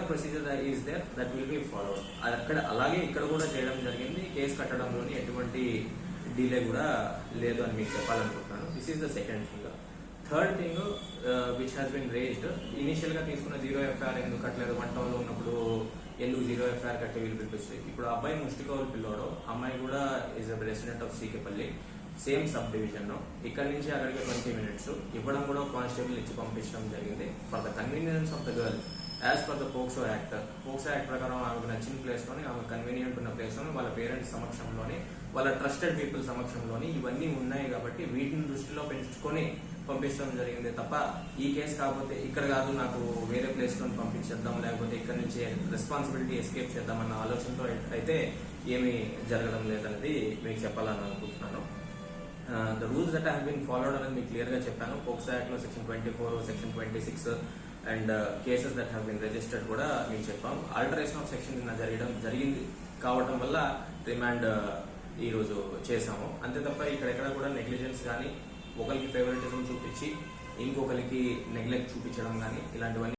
Ever procedure is there that will be followed. అక్కడ అలాగే ఇక్కడ కూడా చేయడం జరిగింది. కేసు కట్టడంలోని ఎటువంటి డిలే కూడా లేదు అని మీకు చెప్పాలనుకుంటున్నాను. This is the second thing. Third thing which has been raised, initial గా తీసుకున్న 0 ఎఫ్ఐఆర్ ఎందుకు కట్టలేదు, 1 టౌన్ లో ఉన్నప్పుడు ఎందుకు 0 ఎఫ్ఐఆర్ కట్టి వీళ్ళు పిలిపిస్తుంది. ఇప్పుడు అబ్బాయి ముష్టికోవాలి పిల్లోడు, అమ్మాయి కూడా is a resident of CK Palli, same sub division. ఇక్కడ నుంచి అక్కడికి 20 minutes ఇవ్వడం కూడా కానిస్టేబుల్ ఇచ్చి పంపించడం జరిగింది for the convenience of the girl as per the POCSO act. POCSO act ప్రకారం ఆమెకు నచ్చిన ప్లేస్ లోని, ఆమె కన్వీనియంట్ ఉన్న ప్లేస్ లోని, వాళ్ళ పేరెంట్స్ సమక్షంలోని, వాళ్ళ ట్రస్టెడ్ పీపుల్ సమక్షంలోని ఇవన్నీ ఉన్నాయి కాబట్టి వీటిని దృష్టిలో పెంచుకొని పంపించడం జరిగింది తప్ప ఈ కేసు కాకపోతే ఇక్కడ కాదు నాకు వేరే ప్లేస్ లో పంపించేద్దాం, లేకపోతే ఇక్కడ నుంచి రెస్పాన్సిబిలిటీ ఎస్కేప్ చేద్దామన్న ఆలోచనతో అయితే ఏమీ జరగడం లేదనేది మీకు చెప్పాలని అనుకుంటున్నాను. The rules that have been followed అనేది మీకు క్లియర్ గా చెప్పాను. పోక్సో యాక్ట్ లో section 24, section 26 and cases that have been registered కూడా మీకు చెప్పాం. ఆల్టరేషన్ ఆఫ్ సెక్షన్ నిన్న జరిగింది కావటం వల్ల రిమాండ్ ఈ రోజు చేశాము. అంతే తప్ప ఇక్కడెక్కడ కూడా నెగ్లిజెన్స్ కానీ, ఒకరికి ఫేవరెటిజం చూపించి ఇంకొకరికి నెగ్లెక్ట్ చూపించడం కానీ ఇలాంటివన్నీ